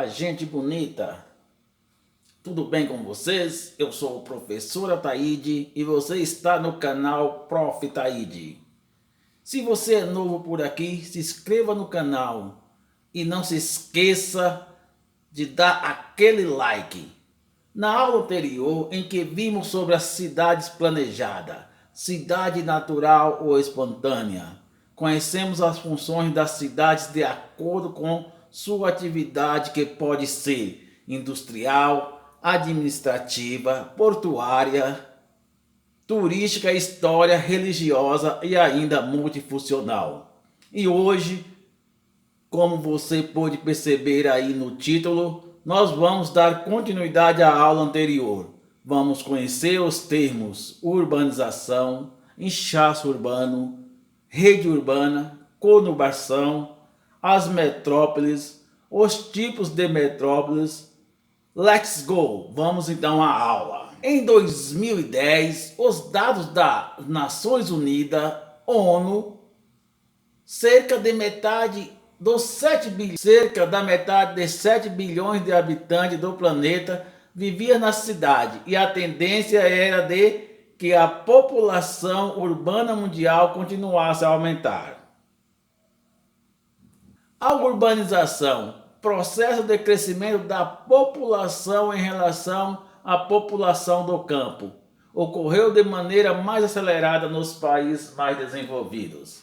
Fala, gente bonita! Tudo bem com vocês? Eu sou o professor Ataíde e você está no canal Prof. Ataíde. Se você é novo por aqui, se inscreva no canal e não se esqueça de dar aquele like. Na aula anterior, em que vimos sobre as cidades planejadas, cidade natural ou espontânea, conhecemos as funções das cidades de acordo com sua atividade, que pode ser industrial, administrativa, portuária, turística, história, religiosa e ainda multifuncional. E hoje, como você pode perceber aí no título, nós vamos dar continuidade à aula anterior. Vamos conhecer os termos urbanização, inchaço urbano, rede urbana, conurbação, as metrópoles, os tipos de metrópoles. Let's go! Vamos então à aula. Em 2010, os dados das Nações Unidas, ONU, cerca da metade de 7 bilhões de habitantes do planeta vivia na cidade, e a tendência era de que a população urbana mundial continuasse a aumentar. A urbanização, processo de crescimento da população em relação à população do campo, ocorreu de maneira mais acelerada nos países mais desenvolvidos.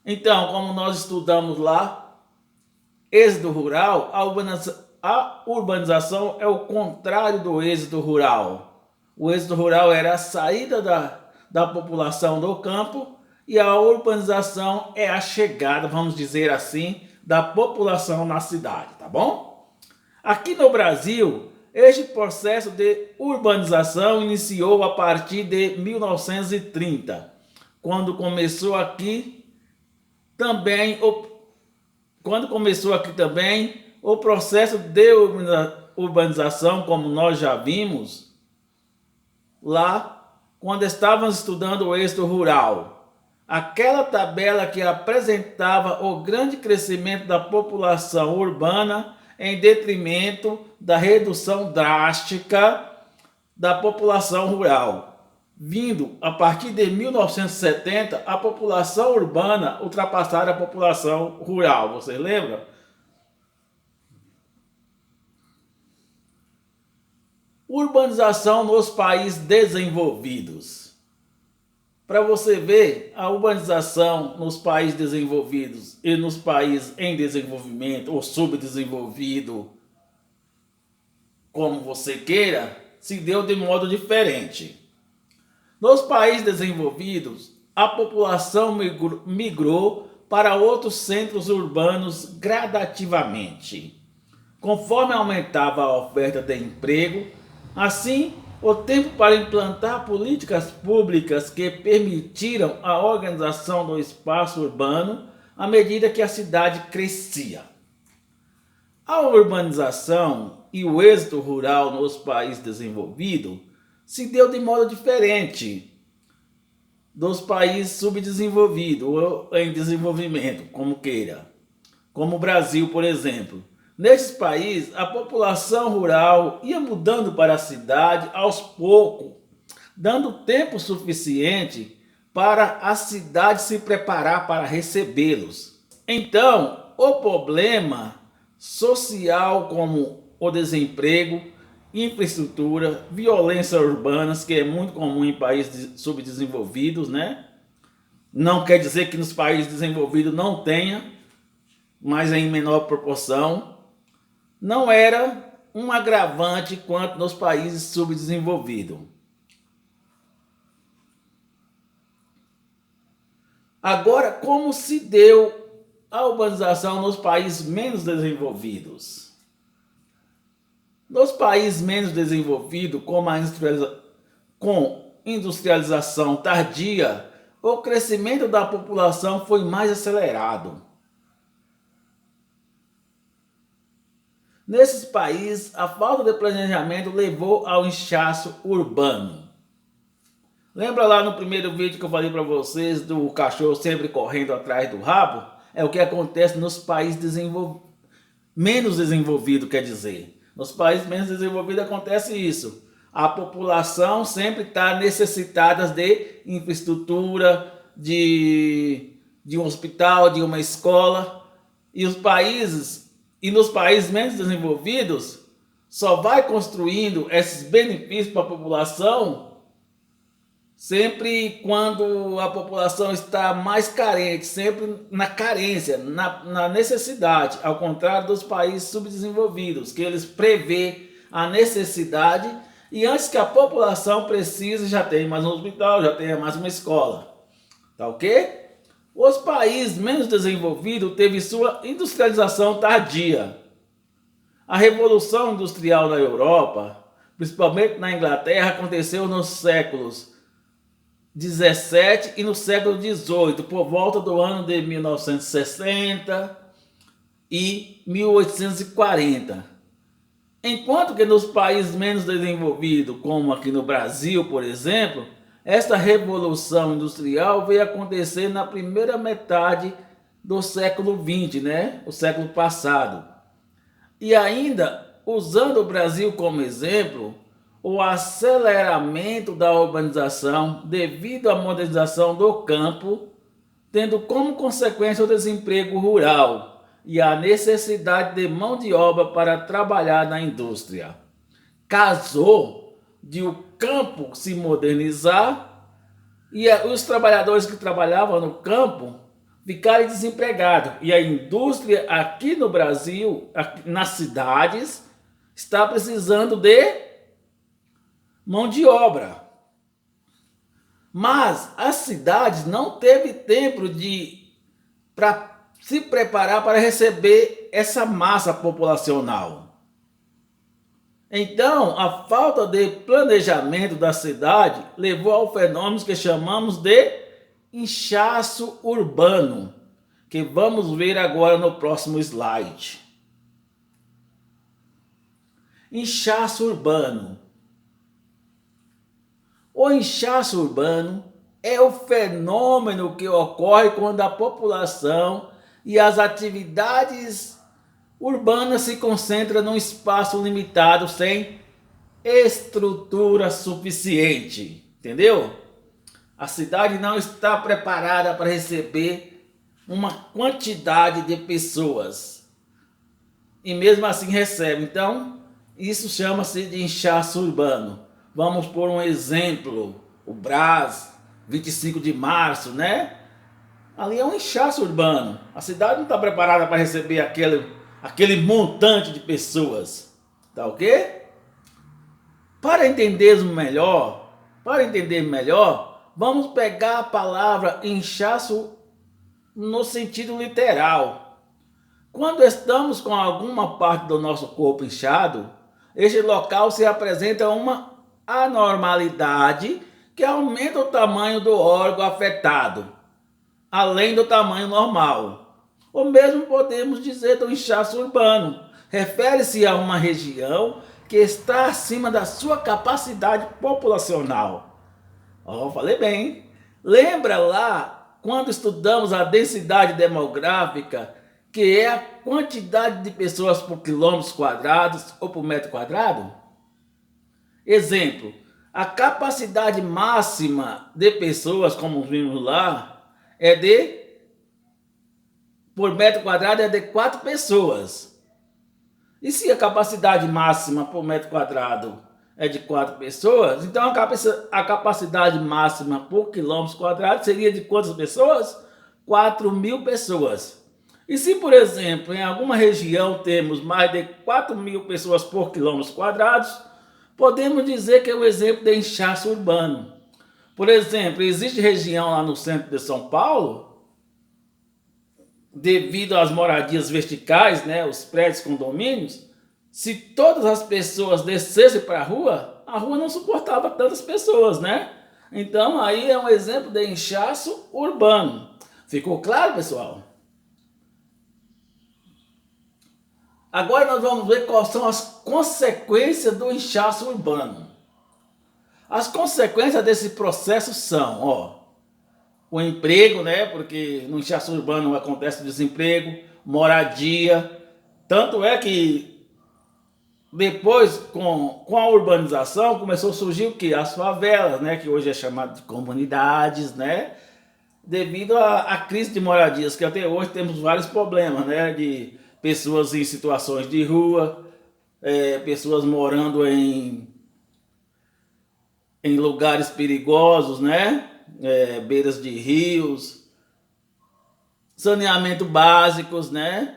Então, como nós estudamos lá, êxodo rural, a urbanização é o contrário do êxodo rural. O êxodo rural era a saída da população do campo, e a urbanização é a chegada, vamos dizer assim, da população na cidade, tá bom? Aqui no Brasil, este processo de urbanização iniciou a partir de 1930, quando começou aqui também o processo de urbanização, como nós já vimos lá, quando estávamos estudando o êxodo rural. Aquela tabela que apresentava o grande crescimento da população urbana em detrimento da redução drástica da população rural. Vindo a partir de 1970, a população urbana ultrapassara a população rural. Você lembra? Urbanização nos países desenvolvidos. Para você ver, a urbanização nos países desenvolvidos e nos países em desenvolvimento ou subdesenvolvido, como você queira, se deu de modo diferente. Nos países desenvolvidos, a população migrou para outros centros urbanos gradativamente. Conforme aumentava a oferta de emprego, assim, o tempo para implantar políticas públicas que permitiram a organização do espaço urbano à medida que a cidade crescia. A urbanização e o êxodo rural nos países desenvolvidos se deu de modo diferente dos países subdesenvolvidos ou em desenvolvimento, como queira, como o Brasil, por exemplo. Nesses países, a população rural ia mudando para a cidade aos poucos, dando tempo suficiente para a cidade se preparar para recebê-los. Então, o problema social, como o desemprego, infraestrutura, violência urbanas, que é muito comum em países subdesenvolvidos, né? Não quer dizer que nos países desenvolvidos não tenha, mas em menor proporção. Não era um agravante quanto nos países subdesenvolvidos. Agora, como se deu a urbanização nos países menos desenvolvidos? Nos países menos desenvolvidos, com industrialização tardia, o crescimento da população foi mais acelerado. Nesses países, a falta de planejamento levou ao inchaço urbano. Lembra lá no primeiro vídeo que eu falei para vocês do cachorro sempre correndo atrás do rabo? É o que acontece nos países menos desenvolvidos, quer dizer. Nos países menos desenvolvidos acontece isso. A população sempre está necessitada de infraestrutura, de um hospital, de uma escola. E nos países menos desenvolvidos, só vai construindo esses benefícios para a população sempre quando a população está mais carente, sempre na carência, na necessidade, ao contrário dos países subdesenvolvidos, que eles prevê a necessidade e antes que a população precise, já tem mais um hospital, já tem mais uma escola. Tá ok? Os países menos desenvolvidos teve sua industrialização tardia. A Revolução Industrial na Europa, principalmente na Inglaterra, aconteceu nos séculos 17 e no século 18, por volta do ano de 1960 e 1840. Enquanto que nos países menos desenvolvidos, como aqui no Brasil, por exemplo, esta revolução industrial veio acontecer na primeira metade do século XX, né? O século passado. E ainda, usando o Brasil como exemplo, o aceleramento da urbanização devido à modernização do campo, tendo como consequência o desemprego rural e a necessidade de mão de obra para trabalhar na indústria. Casou de o campo se modernizar e os trabalhadores que trabalhavam no campo ficarem desempregados. E a indústria aqui no Brasil, aqui nas cidades, está precisando de mão de obra. Mas as cidades não teve tempo para se preparar para receber essa massa populacional. Então, a falta de planejamento da cidade levou ao fenômeno que chamamos de inchaço urbano, que vamos ver agora no próximo slide. Inchaço urbano. O inchaço urbano é o fenômeno que ocorre quando a população e as atividades urbanas se concentram num espaço limitado sem estrutura suficiente. Entendeu? A cidade não está preparada para receber uma quantidade de pessoas. E mesmo assim recebe. Então, isso chama-se de inchaço urbano. Vamos por um exemplo, o Brás, 25 de março, né? Ali é um inchaço urbano. A cidade não está preparada para receber aquele montante de pessoas. Tá ok? Para entender melhor, vamos pegar a palavra inchaço no sentido literal. Quando estamos com alguma parte do nosso corpo inchado, este local se apresenta uma anormalidade que aumenta o tamanho do órgão afetado, além do tamanho normal. O mesmo podemos dizer do inchaço urbano. Refere-se a uma região que está acima da sua capacidade populacional. Falei bem. Lembra lá quando estudamos a densidade demográfica, que é a quantidade de pessoas por quilômetros quadrados ou por metro quadrado? Exemplo, a capacidade máxima de pessoas, como vimos lá, por metro quadrado é de 4 pessoas. E se a capacidade máxima por metro quadrado é de 4 pessoas, então a capacidade máxima por quilômetro quadrado seria de quantas pessoas? 4.000 pessoas. E se, por exemplo, em alguma região temos mais de 4.000 pessoas por quilômetros quadrados, podemos dizer que é um exemplo de inchaço urbano. Por exemplo, existe região lá no centro de São Paulo, devido às moradias verticais, né, os prédios, condomínios, se todas as pessoas descessem para a rua não suportava tantas pessoas, né? Então aí é um exemplo de inchaço urbano. Ficou claro, pessoal? Agora nós vamos ver quais são as consequências do inchaço urbano. As consequências desse processo são, o emprego, né? Porque no inchaço urbano acontece desemprego, moradia, Tanto é que depois, com a urbanização, começou a surgir o quê? As favelas, né? Que hoje é chamado de comunidades, né? Devido à crise de moradias, que até hoje temos vários problemas, né? De pessoas em situações de rua, pessoas morando em lugares perigosos, né? Beiras de rios, saneamento básicos, né?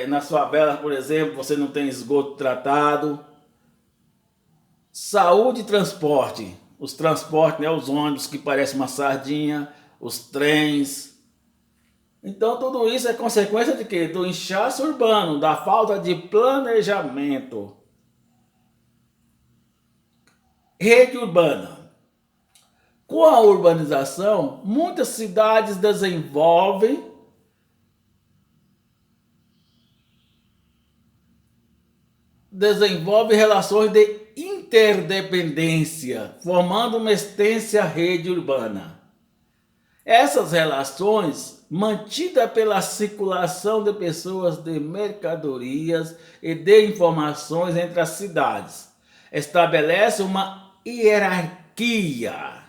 Nas favelas, por exemplo, você não tem esgoto tratado. Saúde e transporte. Os transportes, né? Os ônibus que parecem uma sardinha, os trens. Então tudo isso é consequência de quê? Do inchaço urbano, da falta de planejamento. Rede urbana. Com a urbanização, muitas cidades desenvolvem relações de interdependência, formando uma extensa rede urbana. Essas relações, mantidas pela circulação de pessoas, de mercadorias e de informações entre as cidades, estabelece uma hierarquia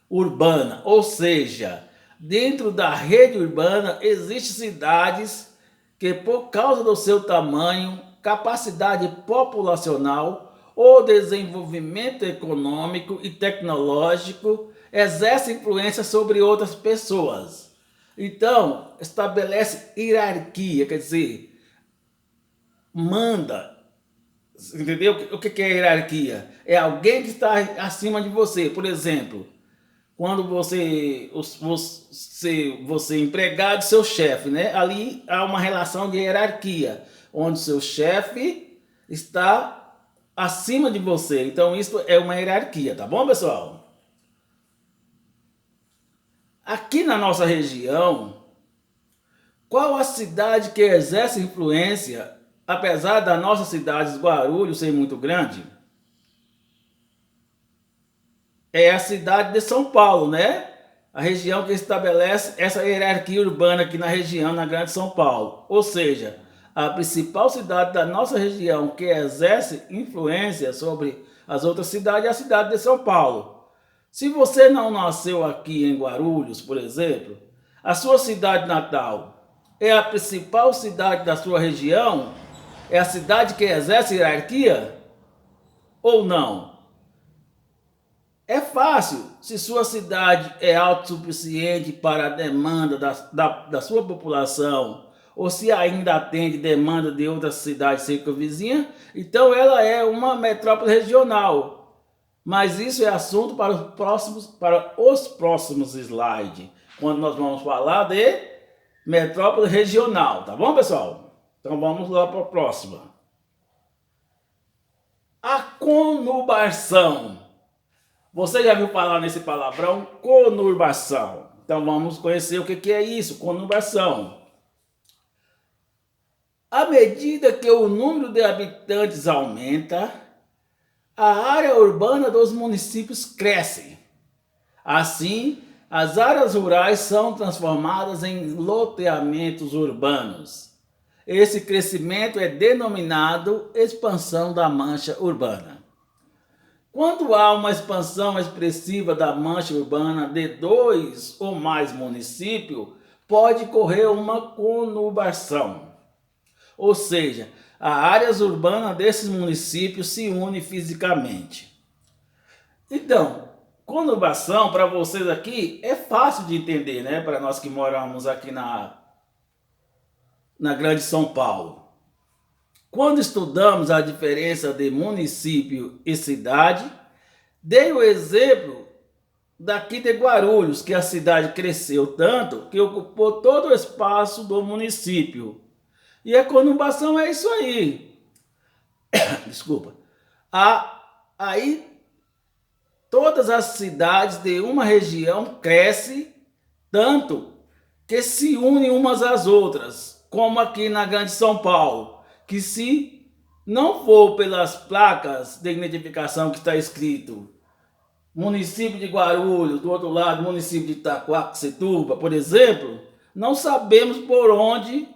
urbana, ou seja, dentro da rede urbana existem cidades que, por causa do seu tamanho, capacidade populacional ou desenvolvimento econômico e tecnológico, exercem influência sobre outras pessoas. Então, estabelece hierarquia, quer dizer, manda. Entendeu? O que é hierarquia? É alguém que está acima de você. Por exemplo, quando você é empregado, seu chefe, né? Ali há uma relação de hierarquia, onde seu chefe está acima de você. Então isso é uma hierarquia, tá bom, pessoal? Aqui na nossa região, qual a cidade que exerce influência, apesar da nossa cidade Guarulhos ser muito grande? É a cidade de São Paulo, né? A região que estabelece essa hierarquia urbana aqui na região, na Grande São Paulo. Ou seja, a principal cidade da nossa região que exerce influência sobre as outras cidades é a cidade de São Paulo. Se você não nasceu aqui em Guarulhos, por exemplo, a sua cidade natal é a principal cidade da sua região? É a cidade que exerce hierarquia? Ou não? É fácil, se sua cidade é autossuficiente para a demanda da sua população, ou se ainda atende demanda de outras cidades circunvizinhas, então ela é uma metrópole regional. Mas isso é assunto para os próximos slides, quando nós vamos falar de metrópole regional, tá bom, pessoal? Então vamos lá para a próxima. A conurbação. Você já viu falar nesse palavrão? Conurbação. Então vamos conhecer o que é isso, conurbação. À medida que o número de habitantes aumenta, a área urbana dos municípios cresce. Assim, as áreas rurais são transformadas em loteamentos urbanos. Esse crescimento é denominado expansão da mancha urbana. Quando há uma expansão expressiva da mancha urbana de 2 ou mais municípios, pode ocorrer uma conurbação. Ou seja, as áreas urbanas desses municípios se unem fisicamente. Então, conurbação para vocês aqui é fácil de entender, né? Para nós que moramos aqui na Grande São Paulo. Quando estudamos a diferença de município e cidade, dei o exemplo daqui de Guarulhos, que a cidade cresceu tanto que ocupou todo o espaço do município. E a conurbação é isso aí. Desculpa. Aí todas as cidades de uma região crescem tanto que se unem umas às outras, como aqui na Grande São Paulo, que se não for pelas placas de identificação que está escrito município de Guarulhos, do outro lado município de Itaquaquecetuba, por exemplo, não sabemos por onde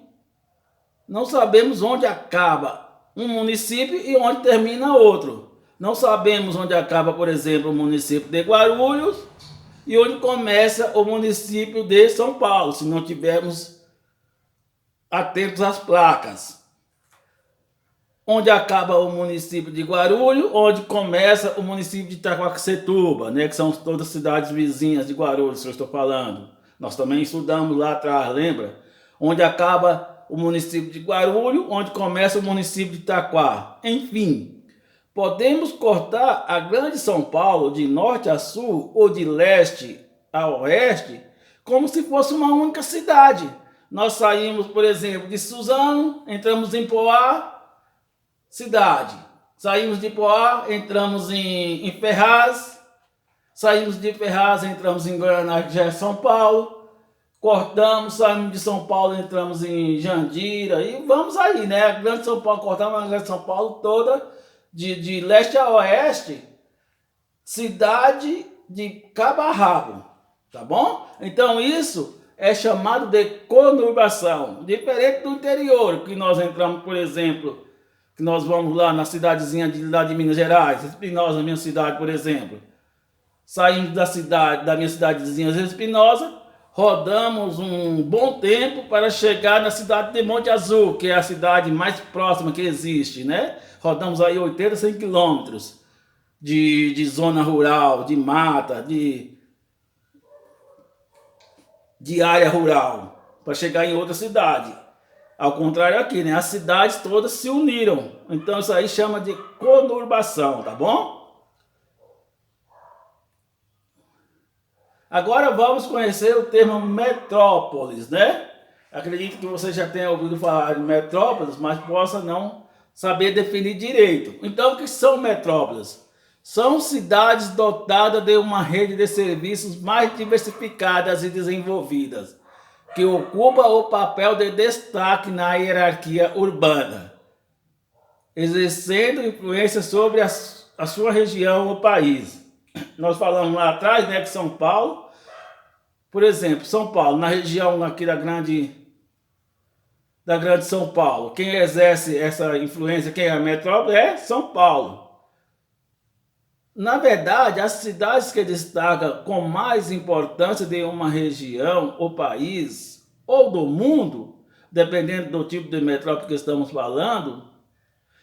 Não sabemos onde acaba um município e onde termina outro. Não sabemos onde acaba, por exemplo, o município de Guarulhos e onde começa o município de São Paulo, se não tivermos atentos às placas. Onde acaba o município de Guarulhos, onde começa o município de Itaquaquecetuba, né, que são todas cidades vizinhas de Guarulhos, que eu estou falando. Nós também estudamos lá atrás, lembra? Onde acaba o município de Guarulhos, onde começa o município de Itaquá. Enfim, podemos cortar a grande São Paulo de norte a sul ou de leste a oeste como se fosse uma única cidade. Nós saímos, por exemplo, de Suzano, entramos em Poá, cidade. Saímos de Poá, entramos em Ferraz. Saímos de Ferraz, entramos em Guaraná, que já é São Paulo. Cortamos, saímos de São Paulo, entramos em Jandira. E vamos aí, né? A Grande São Paulo, cortamos a Grande São Paulo toda, de leste a oeste. Cidade de cabo a rabo. Tá bom? Então isso é chamado de conurbação. Diferente do interior, que nós entramos, por exemplo, que nós vamos lá na cidadezinha lá de Minas Gerais, Espinosa, minha cidade, por exemplo. Saímos da minha cidadezinha Espinosa, rodamos um bom tempo para chegar na cidade de Monte Azul, que é a cidade mais próxima que existe, né? Rodamos aí 80, 100 quilômetros de zona rural, de mata, de área rural, para chegar em outra cidade. Ao contrário aqui, né? As cidades todas se uniram. Então isso aí chama de conurbação, tá bom? Agora vamos conhecer o termo metrópolis, né? Acredito que você já tenha ouvido falar de metrópolis, mas possa não saber definir direito. Então, o que são metrópoles? São cidades dotadas de uma rede de serviços mais diversificadas e desenvolvidas, que ocupa o papel de destaque na hierarquia urbana, exercendo influência sobre a sua região ou país. Nós falamos lá atrás, né, que São Paulo, por exemplo, São Paulo, na região aqui da grande São Paulo, quem exerce essa influência, quem é a metrópole, é São Paulo. Na verdade, as cidades que destacam com mais importância de uma região ou país, ou do mundo, dependendo do tipo de metrópole que estamos falando,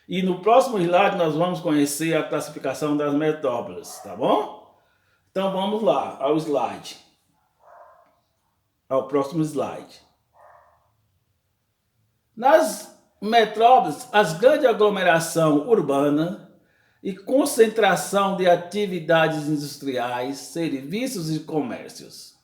e no próximo slide nós vamos conhecer a classificação das metrópoles, tá bom? Então vamos lá, ao slide. Ao próximo slide. Nas metrópoles, as grandes aglomerações urbanas e concentração de atividades industriais, serviços e comércios.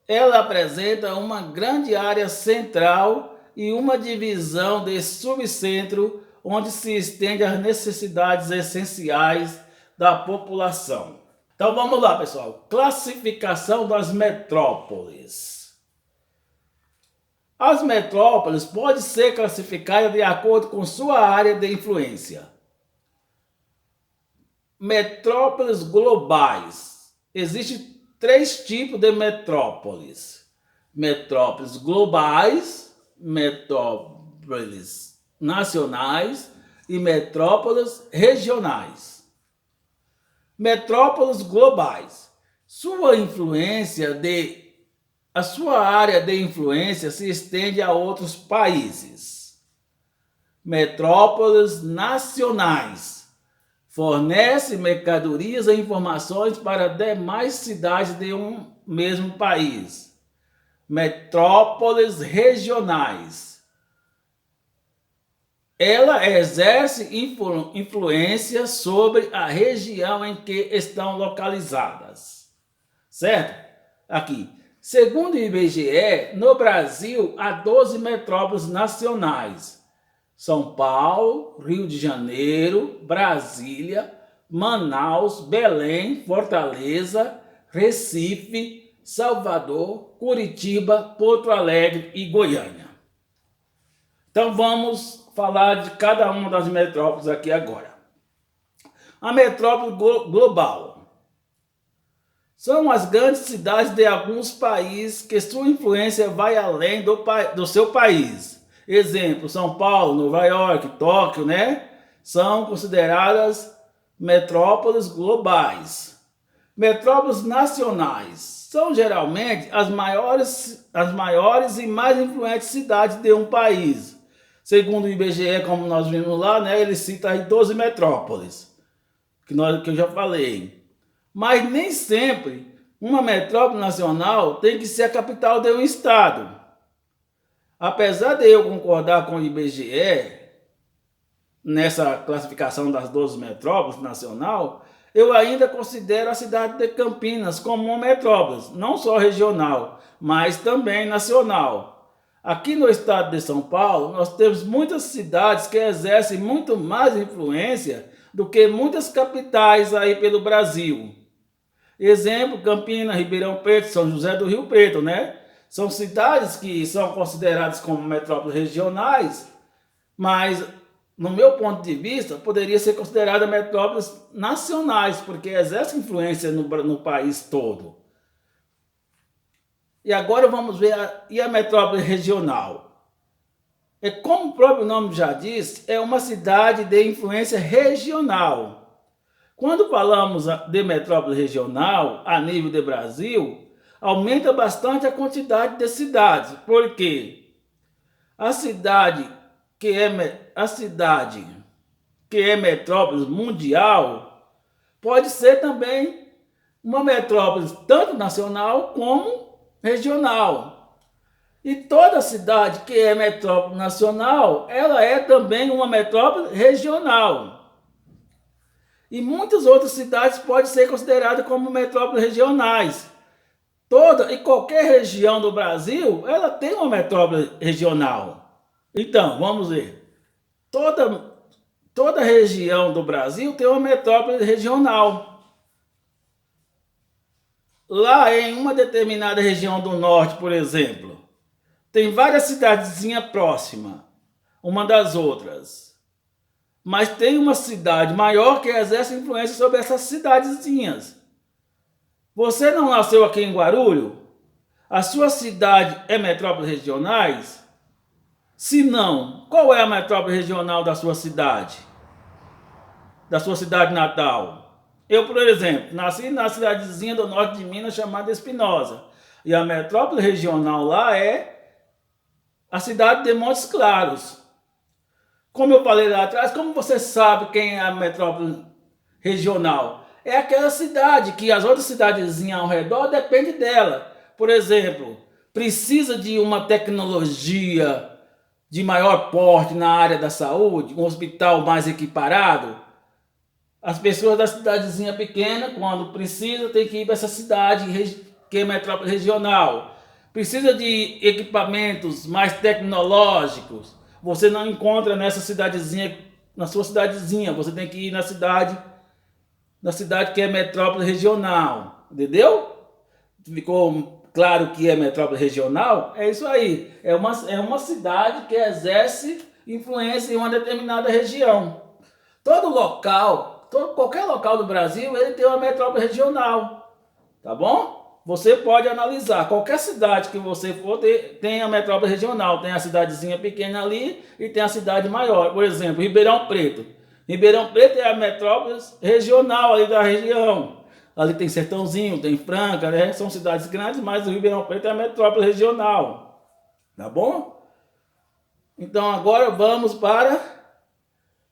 Ela apresenta uma grande área central e uma divisão de subcentro onde se estende as necessidades essenciais da população. Então vamos lá, pessoal. Classificação das metrópoles. As metrópoles podem ser classificadas de acordo com sua área de influência. Metrópoles globais. Existem 3 tipos de metrópoles: metrópoles globais, metrópoles nacionais e metrópoles regionais. Metrópoles globais. A sua área de influência se estende a outros países. Metrópoles nacionais. Fornece mercadorias e informações para demais cidades de um mesmo país. Metrópoles regionais. Ela exerce influência sobre a região em que estão localizadas. Certo? Aqui. Segundo o IBGE, no Brasil há 12 metrópoles nacionais. São Paulo, Rio de Janeiro, Brasília, Manaus, Belém, Fortaleza, Recife, Salvador, Curitiba, Porto Alegre e Goiânia. Então vamos falar de cada uma das metrópoles aqui agora. A metrópole global São as grandes cidades de alguns países que sua influência vai além do seu país. Exemplo, São Paulo, Nova York, Tóquio, né? São consideradas metrópoles globais. Metrópoles nacionais são geralmente as maiores e mais influentes cidades de um país. Segundo o IBGE, como nós vimos lá, né, ele cita aí 12 metrópoles, que eu já falei. Mas nem sempre uma metrópole nacional tem que ser a capital de um estado. Apesar de eu concordar com o IBGE nessa classificação das 12 metrópoles nacional, eu ainda considero a cidade de Campinas como uma metrópole, não só regional, mas também nacional. Aqui no estado de São Paulo, nós temos muitas cidades que exercem muito mais influência do que muitas capitais aí pelo Brasil. Exemplo, Campinas, Ribeirão Preto, São José do Rio Preto, né? São cidades que são consideradas como metrópoles regionais, mas, no meu ponto de vista, poderia ser considerada metrópoles nacionais, porque exerce influência no país todo. E agora vamos ver a metrópole regional. Como o próprio nome já diz, é uma cidade de influência regional. Quando falamos de metrópole regional, a nível de Brasil, aumenta bastante a quantidade de cidades, porque a cidade que é metrópole mundial pode ser também uma metrópole tanto nacional como regional. E toda cidade que é metrópole nacional, ela é também uma metrópole regional. E muitas outras cidades podem ser consideradas como metrópoles regionais. Toda e qualquer região do Brasil, ela tem uma metrópole regional. Então, vamos ver. Toda região do Brasil tem uma metrópole regional. Lá em uma determinada região do norte, por exemplo, tem várias cidadezinhas próximas, uma das outras. Mas tem uma cidade maior que exerce influência sobre essas cidadezinhas. Você não nasceu aqui em Guarulhos? A sua cidade é metrópole regionais? Se não, qual é a metrópole regional da sua cidade? Da sua cidade natal? Eu, por exemplo, nasci na cidadezinha do norte de Minas chamada Espinosa. E a metrópole regional lá é a cidade de Montes Claros. Como eu falei lá atrás, como você sabe quem é a metrópole regional? É aquela cidade que as outras cidadezinhas ao redor dependem dela. Por exemplo, precisa de uma tecnologia de maior porte na área da saúde, um hospital mais equiparado. As pessoas da cidadezinha pequena, quando precisa, tem que ir para essa cidade que é metrópole regional. Precisa de equipamentos mais tecnológicos. Você não encontra nessa cidadezinha, na sua cidadezinha. Você tem que ir na cidade que é metrópole regional. Entendeu? Ficou claro que é metrópole regional? É isso aí. É uma cidade que exerce influência em uma determinada região. Qualquer local do Brasil, ele tem uma metrópole regional. Tá bom? Você pode analisar, qualquer cidade que você for, tem a metrópole regional, tem a cidadezinha pequena ali e tem a cidade maior. Por exemplo, Ribeirão Preto. Ribeirão Preto é a metrópole regional ali da região. Ali tem Sertãozinho, tem Franca, né? São cidades grandes, mas o Ribeirão Preto é a metrópole regional. Tá bom? Então agora vamos para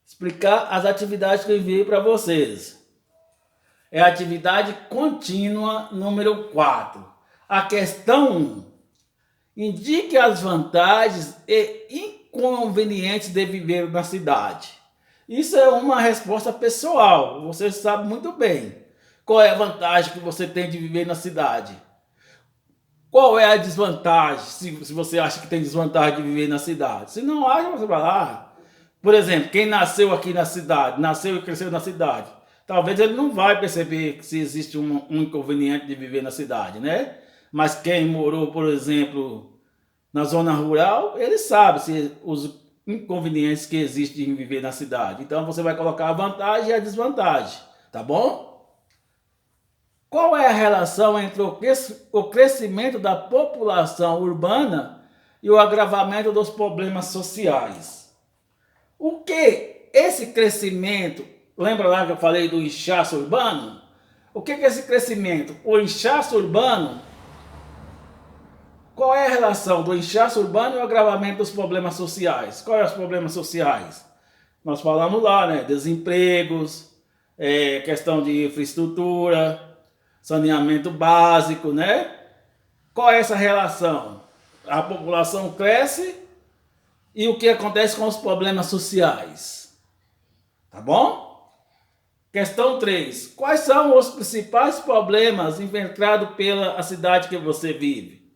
explicar as atividades que eu enviei para vocês. É a atividade contínua número 4. A questão 1. Indique as vantagens e inconvenientes de viver na cidade. Isso é uma resposta pessoal. Você sabe muito bem qual é a vantagem que você tem de viver na cidade. Qual é a desvantagem, se você acha que tem desvantagem de viver na cidade. Se não acha, você vai lá. Por exemplo, quem nasceu aqui na cidade, nasceu e cresceu na cidade, talvez ele não vai perceber se existe um inconveniente de viver na cidade, né? Mas quem morou, por exemplo, na zona rural, ele sabe os inconvenientes que existem em viver na cidade. Então você vai colocar a vantagem e a desvantagem, tá bom? Qual é a relação entre o crescimento da população urbana e o agravamento dos problemas sociais? O que esse crescimento, lembra lá que eu falei do inchaço urbano? O que é esse crescimento? O inchaço urbano, qual é a relação do inchaço urbano e o agravamento dos problemas sociais? Quais são os problemas sociais? Nós falamos lá, né? Desempregos, questão de infraestrutura, saneamento básico, né? Qual é essa relação? A população cresce e o que acontece com os problemas sociais? Tá bom? Questão 3. Quais são os principais problemas enfrentados pela cidade que você vive?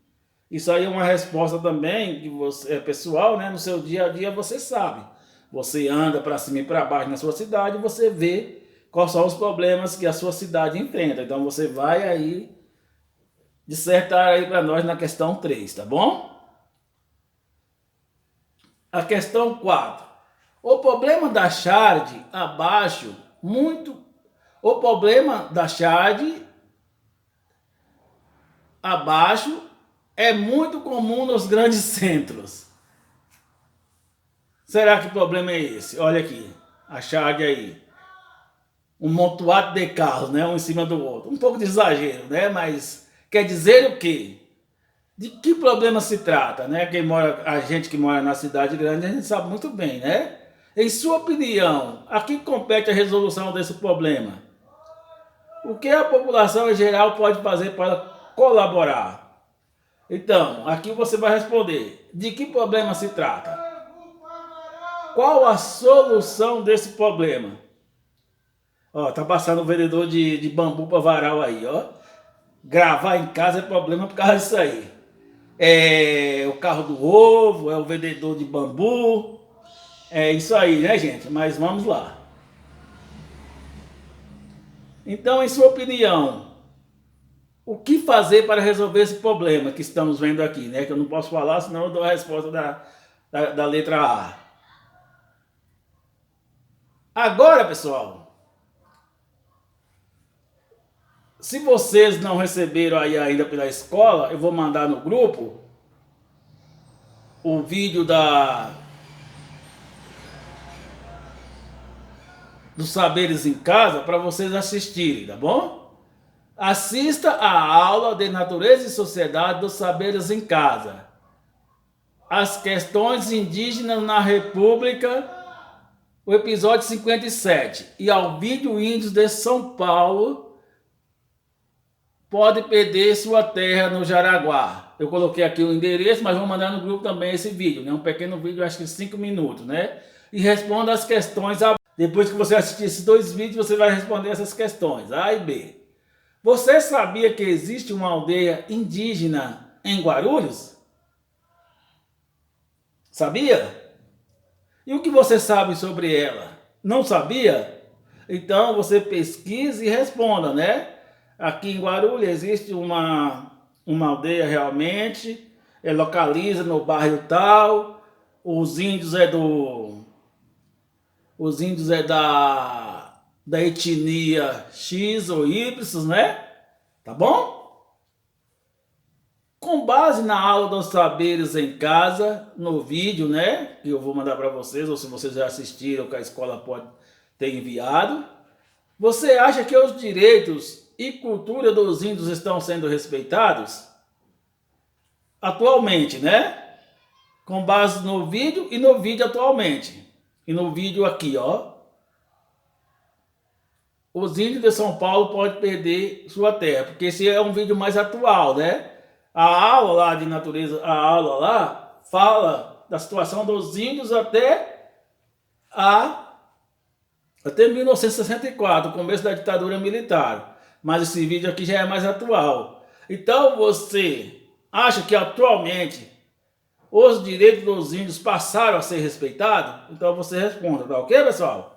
Isso aí é uma resposta também que você, pessoal, né? No seu dia a dia você sabe. Você anda para cima e para baixo na sua cidade e você vê quais são os problemas que a sua cidade enfrenta. Então você vai aí dissertar aí para nós na questão 3, tá bom? A questão 4. O problema da Chade abaixo, o problema da Chade abaixo é muito comum nos grandes centros. Será que o problema é esse? Olha aqui, a Chade aí. Um montoado de carros, né? Um em cima do outro. Um pouco de exagero, né? Mas quer dizer o quê? De que problema se trata, né? A gente que mora na cidade grande, a gente sabe muito bem, né? Em sua opinião, a quem compete a resolução desse problema? O que a população em geral pode fazer para colaborar? Então, aqui você vai responder. De que problema se trata? Qual a solução desse problema? Ó, tá passando o vendedor de bambu para varal aí, ó. Gravar em casa é problema por causa disso aí. É o carro do ovo, é o vendedor de bambu. É isso aí, né, gente? Mas vamos lá. Então, em sua opinião, o que fazer para resolver esse problema que estamos vendo aqui, né? Que eu não posso falar, senão eu dou a resposta da letra A. Agora, pessoal, se vocês não receberam aí ainda pela escola, eu vou mandar no grupo o vídeo dos saberes em casa para vocês assistirem, tá bom? Assista a aula de Natureza e Sociedade dos Saberes em Casa. As questões indígenas na República, o episódio 57. E ao vídeo Índios de São Paulo, pode perder sua terra no Jaraguá. Eu coloquei aqui o endereço, mas vou mandar no grupo também esse vídeo, né? Um pequeno vídeo, acho que 5 minutos, né? E responda as questões. Depois que você assistir esses 2 vídeos, você vai responder essas questões, A e B. Você sabia que existe uma aldeia indígena em Guarulhos? Sabia? E o que você sabe sobre ela? Não sabia? Então você pesquise e responda, né? Aqui em Guarulhos existe uma aldeia realmente, localiza no bairro tal, os índios da etnia X ou Y, né? Tá bom? Com base na aula dos saberes em casa, no vídeo, né? Que eu vou mandar para vocês, ou se vocês já assistiram, que a escola pode ter enviado. Você acha que os direitos e cultura dos índios estão sendo respeitados? Atualmente, né? Com base no vídeo e no vídeo atualmente. E no vídeo aqui, ó. Os índios de São Paulo podem perder sua terra, porque esse é um vídeo mais atual, né? A aula lá de natureza, a aula lá, fala da situação dos índios até 1964, começo da ditadura militar. Mas esse vídeo aqui já é mais atual. Então você acha que atualmente os direitos dos índios passaram a ser respeitados? Então você responda, tá ok, pessoal?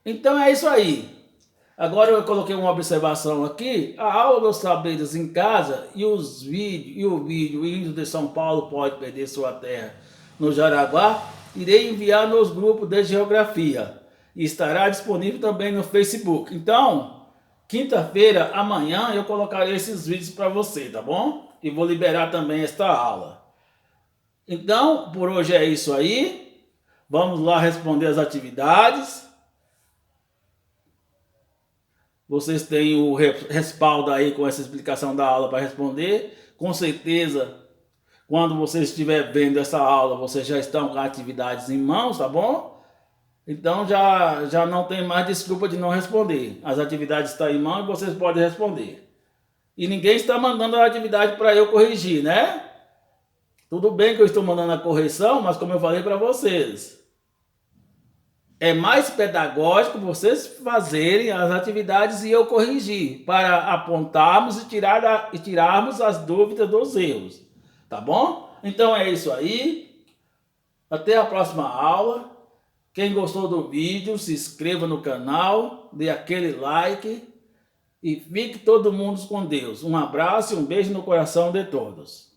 Então é isso aí. Agora eu coloquei uma observação aqui. A aula dos saberes em casa e o vídeo Índios de São Paulo pode perder sua terra no Jaraguá, irei enviar nos grupos de geografia. E estará disponível também no Facebook. Então, quinta-feira, amanhã, eu colocarei esses vídeos para você, tá bom? E vou liberar também esta aula. Então, por hoje é isso aí. Vamos lá responder as atividades. Vocês têm o respaldo aí com essa explicação da aula para responder. Com certeza, quando vocês estiverem vendo essa aula, vocês já estão com atividades em mãos, tá bom? Então já não tem mais desculpa de não responder. As atividades estão em mão e vocês podem responder. E ninguém está mandando a atividade para eu corrigir, né? Tudo bem que eu estou mandando a correção, mas como eu falei para vocês, é mais pedagógico vocês fazerem as atividades e eu corrigir, para apontarmos e tirarmos as dúvidas dos erros. Tá bom? Então é isso aí. Até a próxima aula. Quem gostou do vídeo, se inscreva no canal, dê aquele like e fique todo mundo com Deus. Um abraço e um beijo no coração de todos.